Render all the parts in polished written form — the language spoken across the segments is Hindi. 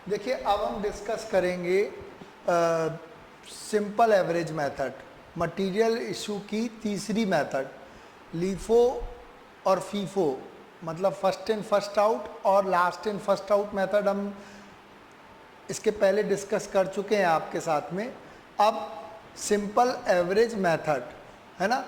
देखिए अब हम डिस्कस करेंगे simple average method, material issue की तीसरी मेथड, लीफो और फीफो, मतलब फर्स्ट इन फर्स्ट आउट और last in first out method हम इसके पहले डिस्कस कर चुके हैं आपके साथ में। अब सिंपल एवरेज मेथड है ना।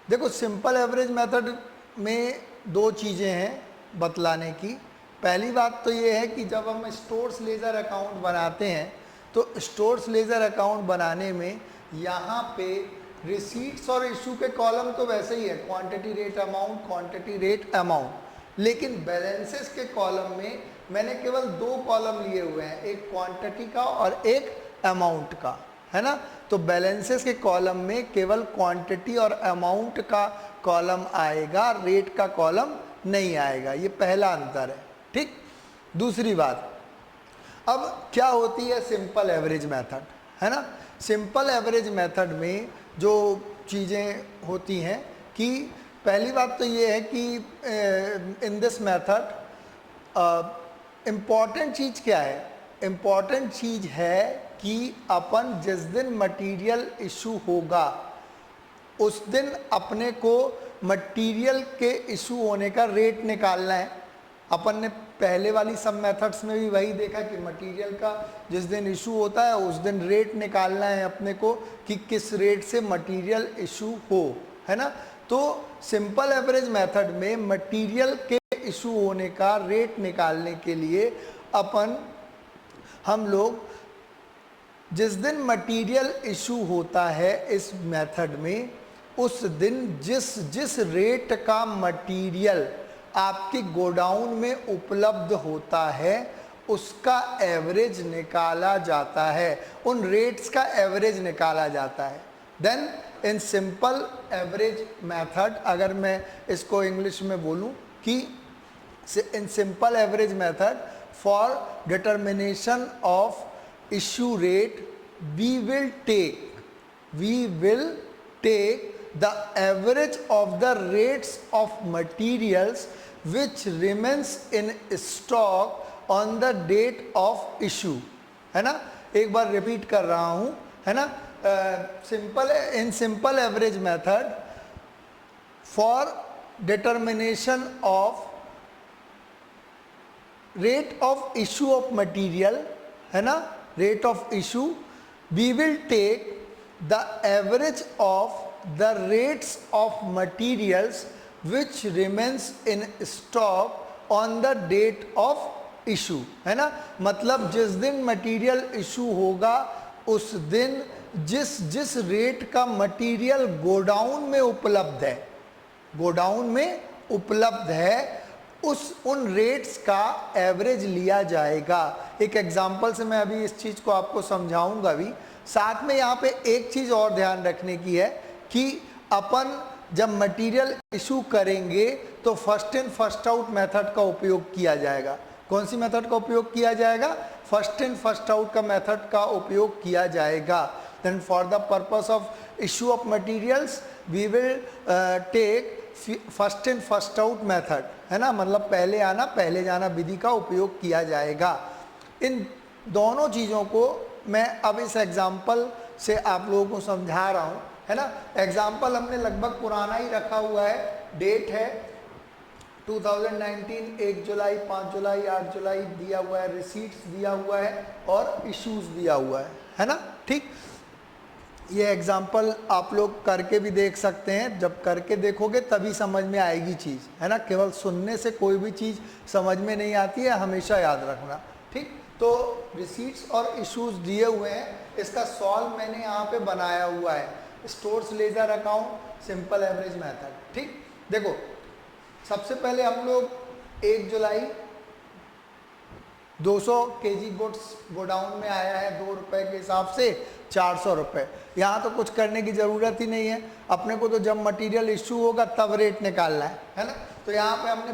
देखो सिंपल एवरेज मेथड में दो चीज़ें हैं बतलाने की। पहली बात तो ये है कि जब हम स्टोर्स लेजर अकाउंट बनाते हैं तो स्टोर्स लेजर अकाउंट बनाने में यहाँ पे रिसीट्स और इशू के कॉलम तो वैसे ही है, quantity rate amount, quantity rate amount, लेकिन बैलेंसेस के कॉलम में मैंने केवल दो कॉलम लिए हुए हैं, एक क्वांटिटी का और एक अमाउंट का, है ना। तो बैलेंसेस के कॉलम में केवल क्वांटिटी और अमाउंट का कॉलम आएगा, रेट का कॉलम नहीं आएगा। ये पहला अंतर है, ठीक। दूसरी बात, अब क्या होती है सिंपल एवरेज मेथड, है ना। सिंपल एवरेज मेथड में जो चीज़ें होती हैं कि पहली बात तो ये है कि इन दिस मेथड इम्पॉर्टेंट चीज़ क्या है, इम्पॉर्टेंट चीज़ है कि अपन जिस दिन मटेरियल इशू होगा उस दिन अपने को मटेरियल के इशू होने का रेट निकालना है। अपन ने पहले वाली सब मेथड्स में भी वही देखा कि मटेरियल का जिस दिन इशू होता है उस दिन रेट निकालना है अपने को कि किस रेट से मटेरियल इशू हो, है ना। तो सिंपल एवरेज मेथड में मटेरियल के इशू होने का रेट निकालने के लिए हम लोग जिस दिन मटेरियल इशू होता है इस मेथड में उस दिन जिस रेट का मटेरियल आपके गोडाउन में उपलब्ध होता है उसका एवरेज निकाला जाता है, उन रेट्स का एवरेज निकाला जाता है। Then in simple average method, अगर मैं इसको इंग्लिश में बोलूं कि in simple average method for determination of issue rate we will take the average of the rates of materials which remains in stock on the date of issue, है ना। एक बार रिपीट कर रहा हूं, है ना। इन simple average method for determination of rate of issue of material, है ना, rate of issue, we will take the average of the rates of materials which remains in stock on the date of issue, है ना। मतलब जिस दिन मटेरियल इशू होगा उस दिन जिस रेट का मटेरियल गोडाउन में उपलब्ध है, गोडाउन में उपलब्ध है, उन रेट्स का एवरेज लिया जाएगा। एक एग्जांपल से मैं अभी इस चीज़ को आपको समझाऊंगा भी। साथ में यहाँ पे एक चीज़ और ध्यान रखने की है कि अपन जब मटेरियल इशू करेंगे तो first in first out method का उपयोग किया जाएगा। कौन सी मेथड का उपयोग किया जाएगा? फर्स्ट इन फर्स्ट आउट का मेथड का उपयोग किया जाएगा। Then for the purpose of issue of materials we will take first in first out method, है ना, मतलब पहले आना पहले जाना विधि का उपयोग किया जाएगा। इन दोनों चीज़ों को मैं अब इस एग्जाम्पल से आप लोगों को समझा रहा हूँ, है ना। एग्जाम्पल हमने लगभग पुराना ही रखा हुआ है, डेट है 2019, 1 जुलाई, 5 जुलाई, 8 जुलाई दिया हुआ है, रिसीट्स दिया हुआ है और इश्यूज दिया हुआ है ना, ठीक। ये एग्जाम्पल आप लोग करके भी देख सकते हैं, जब करके देखोगे तभी समझ में आएगी चीज़, है ना। केवल सुनने से कोई भी चीज़ समझ में नहीं आती है, हमेशा याद रखना, ठीक। तो रिसीट्स और इश्यूज दिए हुए हैं, इसका सॉल्व मैंने यहाँ पे बनाया हुआ है, stores ledger account simple average method, ठीक। देखो सबसे पहले हम लोग 1 जुलाई 200 केजी गुड्स गोडाउन में आया है, 2 रुपये के हिसाब से 400 रुपये। यहाँ तो कुछ करने की ज़रूरत ही नहीं है, अपने को तो जब मटेरियल इशू होगा तब रेट निकालना है ना। तो यहाँ पे हमने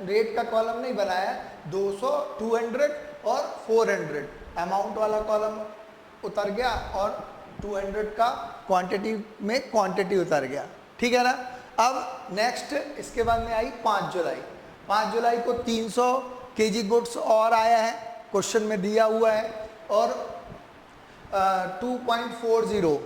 रेट का कॉलम नहीं बनाया, 200, 200 और 400 अमाउंट वाला कॉलम उतर गया और 200 का क्वांटिटी में क्वांटिटी उतर गया, ठीक है ना। अब नेक्स्ट इसके बाद में आई 5 जुलाई। 5 जुलाई को 300 केजी गुड्स और आया है, क्वेश्चन में दिया हुआ है, और 2.40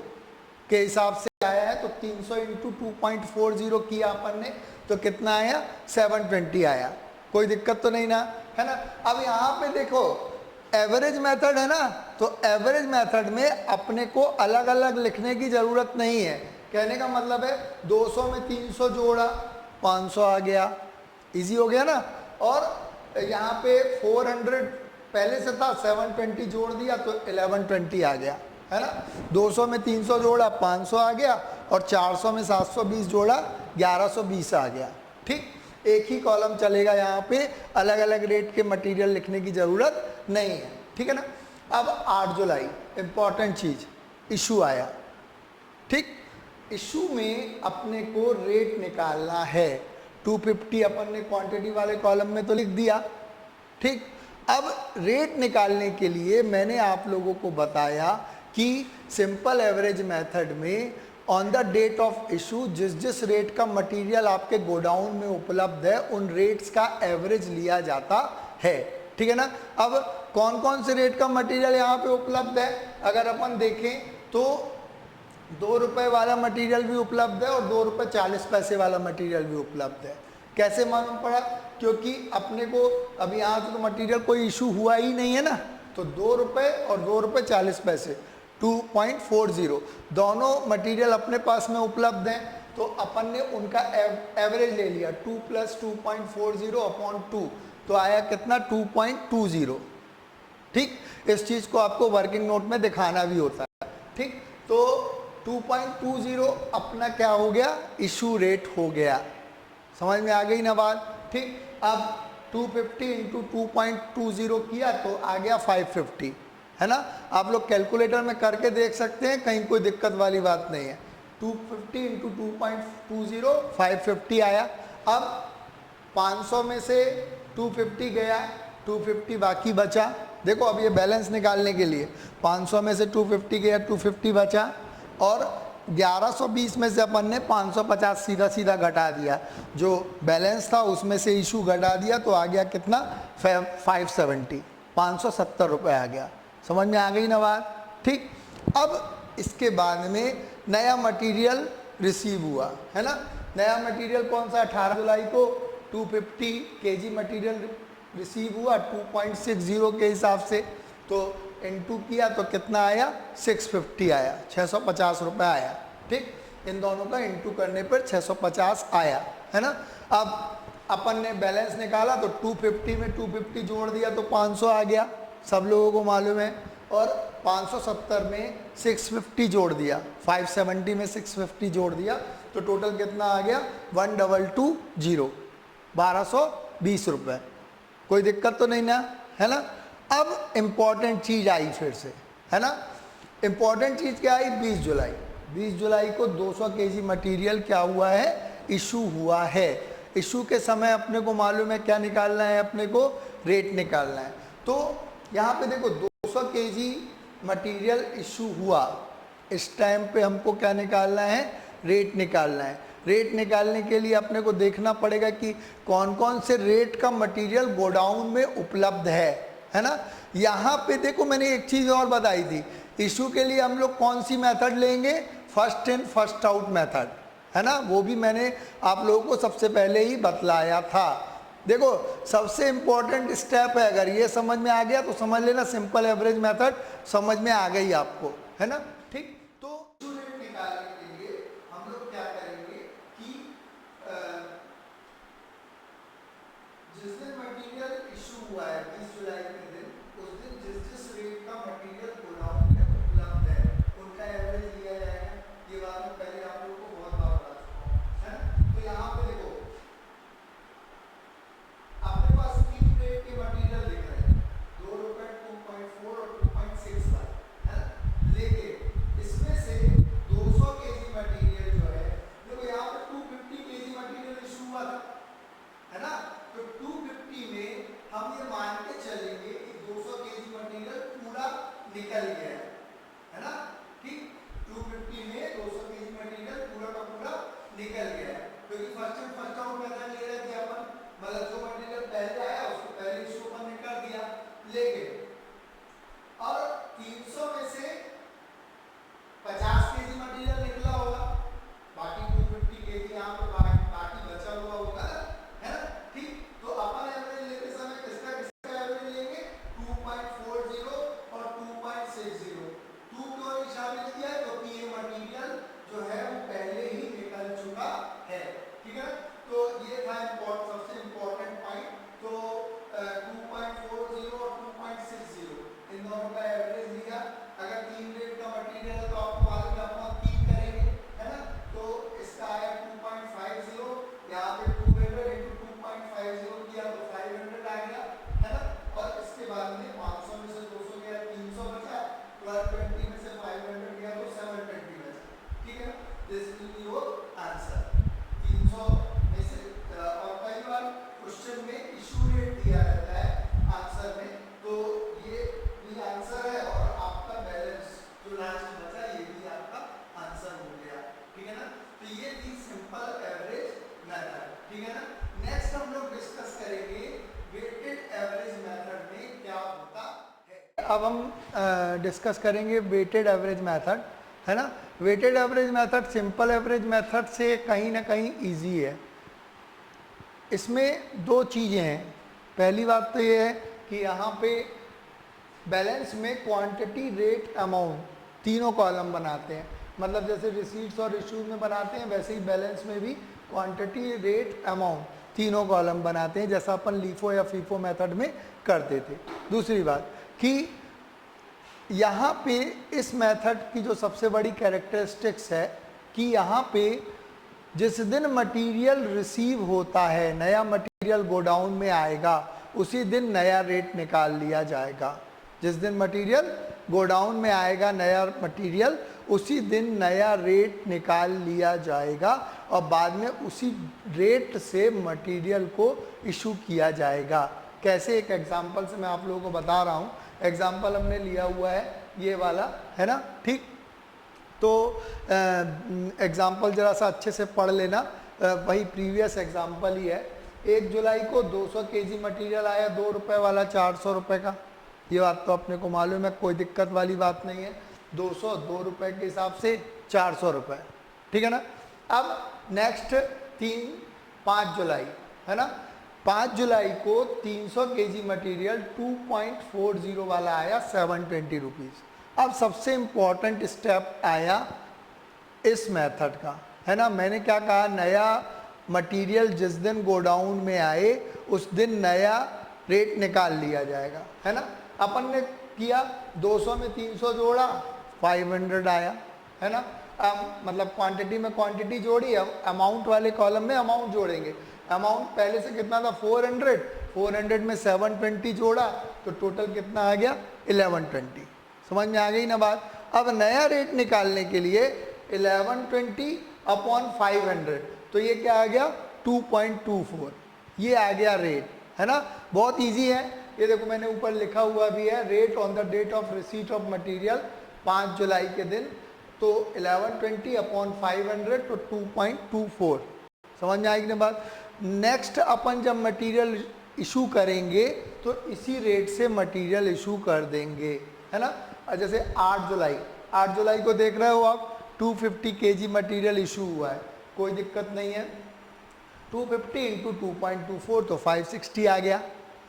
के हिसाब से आया है, तो 300 इंटू 2.40 किया अपन ने, तो कितना आया, 720 आया। कोई दिक्कत तो नहीं ना, है ना। अब यहाँ पे देखो एवरेज मेथड है ना, तो एवरेज मेथड में अपने को अलग अलग लिखने की ज़रूरत नहीं है। कहने का मतलब है 200 में 300 जोड़ा 500 आ गया, इजी हो गया ना। और यहाँ पे 400 पहले से था, 720 जोड़ दिया तो 1120 आ गया, है ना। 200 में 300 जोड़ा 500 आ गया, और 400 में 720 जोड़ा 1120 आ गया। ठीक, एक ही कॉलम चलेगा, यहाँ पे अलग अलग रेट के मटेरियल लिखने की ज़रूरत नहीं है, ठीक है ना। अब 8 जुलाई इम्पॉर्टेंट चीज़, इशू आया। ठीक, इशू में अपने को रेट निकालना है। 250 अपन ने क्वांटिटी वाले कॉलम में तो लिख दिया। ठीक, अब रेट निकालने के लिए मैंने आप लोगों को बताया कि सिंपल एवरेज मेथड में on the date of issue जिस जिस रेट का मटेरियल आपके गोडाउन में उपलब्ध है उन रेट्स का एवरेज लिया जाता है, ठीक है ना। अब कौन कौन से रेट का मटेरियल यहाँ पे उपलब्ध है, अगर अपन देखें तो 2 रुपये वाला मटेरियल भी उपलब्ध है और 2 रुपये 40 पैसे वाला मटेरियल भी उपलब्ध है। कैसे मालूम पड़ा, क्योंकि अपने को अभी यहाँ से तो मटेरियल कोई इशू हुआ ही नहीं है ना, तो 2 रुपये और 2 रुपये 40 पैसे 2.40 दोनों मटेरियल अपने पास में उपलब्ध हैं, तो अपन ने उनका एवरेज ले लिया 2 + 2.40 अपॉन 2, तो आया कितना 2.20। ठीक, इस चीज़ को आपको वर्किंग नोट में दिखाना भी होता है। ठीक, तो 2.20 अपना क्या हो गया, इशू रेट हो गया। समझ में आ गई ना बात। ठीक, अब 250 इंटू 2.20 किया तो आ गया 550, है ना। आप लोग कैलकुलेटर में करके देख सकते हैं, कहीं कोई दिक्कत वाली बात नहीं है। 250 इंटू 2.20 550 आया। अब 500 में से 250 गया, 250 बाकी बचा। देखो अब ये बैलेंस निकालने के लिए 500 में से 250 गया, 250 बचा, और 1120 में से अपन ने 550 सीधा सीधा घटा दिया, जो बैलेंस था उसमें से इशू घटा दिया, तो आ गया कितना 570, 570 रुपये आ गया। समझ में आ गई ना बात। ठीक, अब इसके बाद में नया मटेरियल रिसीव हुआ, है ना। नया मटेरियल कौन सा, 18 जुलाई को 250 केजी मटेरियल रिसीव हुआ 2.60 के हिसाब से, तो इनटू किया तो कितना आया 650 आया, 650 रुपये आया। ठीक, इन दोनों का इनटू करने पर 650 आया, है ना। अब अपन ने बैलेंस निकाला तो 250 में 250 जोड़ दिया तो 500 आ गया, सब लोगों को मालूम है, और 570 में 650 जोड़ दिया, 570 में 650 जोड़ दिया, तो टोटल कितना आ गया 1220, 1220 रुपये। कोई दिक्कत तो नहीं ना, है ना। अब इम्पॉर्टेंट चीज़ आई फिर से, है ना। इम्पॉर्टेंट चीज़ क्या आई, 20 जुलाई। 20 जुलाई को 200 केजी मटेरियल क्या हुआ है, इशू हुआ है। इशू के समय अपने को मालूम है क्या निकालना है, अपने को रेट निकालना है। तो यहाँ पे देखो 200 केजी मटेरियल इशू हुआ, इस टाइम पे हमको क्या निकालना है, रेट निकालना है। रेट निकालने के लिए अपने को देखना पड़ेगा कि कौन कौन से रेट का मटेरियल गोडाउन में उपलब्ध है ना। यहाँ पे देखो मैंने एक चीज़ और बताई थी, इशू के लिए हम लोग कौन सी मेथड लेंगे, first in first out method, है ना। वो भी मैंने आप लोगों को सबसे पहले ही बतलाया था। देखो सबसे इम्पोर्टेंट स्टेप है, अगर ये समझ में आ गया तो समझ लेना सिंपल एवरेज मेथड समझ में आ गई आपको, है ना। ठीक, तो इशू रेट निकालने के लिए हम लोग क्या करेंगे कि जिस दिन मटेरियल इशू हुआ है 20 जुलाई के दिन, उस दिन जिस जिस रेट का मटेरियल गोडाउन में उपलब्ध है उनका एवरेज लिया जाएगा। ये बात मैं पहले आप लोगों को बहुत बार बता चुका हूँ, है ना। तो यहाँ पे देखो अपने पास 3 रेट के मटेरियल दिख रहे हैं, 2 रुपये, 2.4 और 2.65, है ना। लेकिन इसमें से 200 केजी मटेरियल जो है, देखो यहाँ पे 250 केजी मटेरियल इशू हुआ था, है ना। तो 250 में हम ये मान के चलेंगे कि 200 केजी मटेरियल पूरा निकल गया है ना। ठीक, 250 में 200 केजी मटेरियल पूरा का पूरा निकल गया है, क्योंकि first in first out method ले रहे थे अपन, मतलब जो मटेरियल पहले आया उसको पहले इशू अपन ने कर दिया। लेकिन बाद में 500 में से 200 गया, 300 बचा, 1220 में से 500 गया तो 720 बचा, ठीक है ना। This will be your answer 300 में से। और कई बार क्वेश्चन में इशू रेट दिया रहता है आंसर में, तो ये भी आंसर है और आपका बैलेंस जो लास्ट बचा ये भी आपका आंसर हो गया, ठीक है ना। तो ये थी सिंपल एवरेज मेथड, ठीक है ना। नेक्स्ट हम लोग डिस्कस करेंगे वेटेड एवरेज मेथड में क्या होता है। अब हम डिस्कस करेंगे वेटेड एवरेज मेथड, है ना। Weighted average method simple average method से कहीं ना कहीं इजी है। इसमें दो चीज़ें हैं। पहली बात तो ये है कि यहाँ पे बैलेंस में क्वांटिटी, रेट, अमाउंट तीनों कॉलम बनाते हैं। मतलब जैसे रिसीट्स और इशूज में बनाते हैं वैसे ही बैलेंस में भी क्वांटिटी, रेट, अमाउंट तीनों कॉलम बनाते हैं, जैसा अपन लीफो या फीफो मेथड में करते थे। दूसरी बात कि यहाँ पे इस मेथड की जो सबसे बड़ी कैरेक्टरिस्टिक्स है कि यहाँ पे जिस दिन मटेरियल रिसीव होता है, नया मटेरियल गोडाउन में आएगा, उसी दिन नया रेट निकाल लिया जाएगा। जिस दिन मटेरियल गोडाउन में आएगा नया मटेरियल, उसी दिन नया रेट निकाल लिया जाएगा और बाद में उसी रेट से मटेरियल को इशू किया जाएगा। कैसे, एक एग्जांपल से मैं आप लोगों को बता रहा हूँ। एग्जांपल हमने लिया हुआ है ये वाला, है ना, ठीक। तो एग्जांपल जरा सा अच्छे से पढ़ लेना, वही प्रीवियस एग्जांपल ही है। 1 जुलाई को 200 केजी मटेरियल आया, 2 रुपये वाला 400 रुपये का। ये बात तो अपने को मालूम है, कोई दिक्कत वाली बात नहीं है। 202 रुपये के हिसाब से 400 रुपये, ठीक है ना। अब नेक्स्ट 5 जुलाई, है ना। 5 जुलाई को 300 केजी मटेरियल 2.40 वाला आया 720 रुपीज़। अब सबसे इम्पॉर्टेंट स्टेप आया इस मेथड का, है ना। मैंने क्या कहा, नया मटेरियल जिस दिन गोडाउन में आए उस दिन नया रेट निकाल लिया जाएगा, है ना। अपन ने किया 200 में 300 जोड़ा, 500 आया, है ना। अब मतलब क्वांटिटी में क्वांटिटी जोड़ी, अब अमाउंट वाले कॉलम में अमाउंट जोड़ेंगे। अमाउंट पहले से कितना था 400, 400 में 720 जोड़ा तो टोटल कितना आ गया 1120। समझ में आ गई ना बात। अब नया रेट निकालने के लिए 1120 अपॉन 500, तो ये क्या आ गया 2.24, ये आ गया रेट, है ना। बहुत इजी है, ये देखो मैंने ऊपर लिखा हुआ भी है, rate on the date of receipt of material 5 जुलाई के दिन, तो 1120 अपॉन 500 तो 2.24। समझ में आएगी ना बात। नेक्स्ट अपन जब मटेरियल इशू करेंगे तो इसी रेट से मटेरियल इशू कर देंगे, है ना। जैसे 8 जुलाई को देख रहे हो आप, 250 केजी मटेरियल इशू हुआ है, कोई दिक्कत नहीं है। 250 इंटू 2.24 तो 560 आ गया,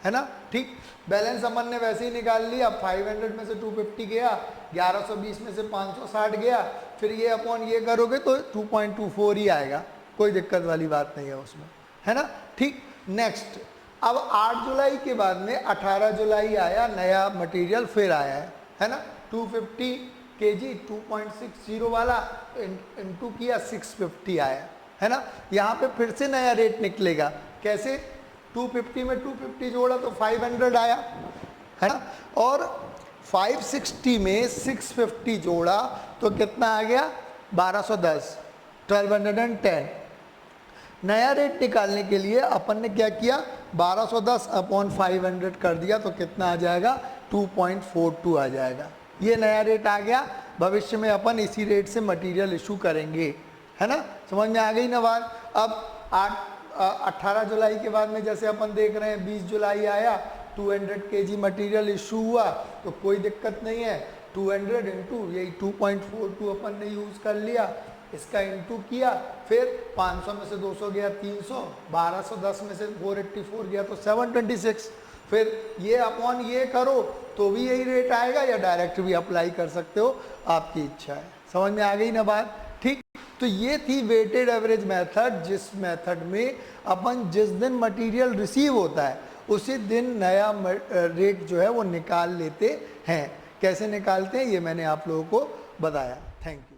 है ना, ठीक। बैलेंस अपन ने वैसे ही निकाल लिया। 500 में से 250 गया, 1120 में से 560 गया, फिर ये अपॉन ये करोगे तो 2.24 ही आएगा, कोई दिक्कत वाली बात नहीं है उसमें, है ना, ठीक। नेक्स्ट, अब 8 जुलाई के बाद में 18 जुलाई आया, नया मटेरियल फिर आया है ना। 250 केजी 2.60 वाला इंटू किया 650 आया, है ना। यहाँ पे फिर से नया रेट निकलेगा। कैसे, 250 में 250 जोड़ा तो 500 आया, है ना। और 560 में 650 जोड़ा तो कितना आ गया 1210, 1210। नया रेट निकालने के लिए अपन ने क्या किया, 1210 अपॉन 500 कर दिया तो कितना आ जाएगा 2.42 आ जाएगा। ये नया रेट आ गया। भविष्य में अपन इसी रेट से मटेरियल इशू करेंगे, है ना। समझ में आ गई ना बात। अब 18 जुलाई के बाद में जैसे अपन देख रहे हैं 20 जुलाई आया, 200 केजी मटेरियल इशू हुआ तो कोई दिक्कत नहीं है। 200 इंटू यही 2.42 अपन ने यूज़ कर लिया, इसका इंटू किया, फिर 500 में से 200 गया 300, 1210 में से 484 गया तो 726, फिर ये अपॉन ये करो तो भी यही रेट आएगा, या डायरेक्ट भी अप्लाई कर सकते हो, आपकी इच्छा है। समझ में आ गई ना बात, ठीक। तो ये थी वेटेड एवरेज मेथड, जिस मेथड में अपन जिस दिन मटेरियल रिसीव होता है उसी दिन नया रेट जो है वो निकाल लेते हैं। कैसे निकालते हैं ये मैंने आप लोगों को बताया। Thank you.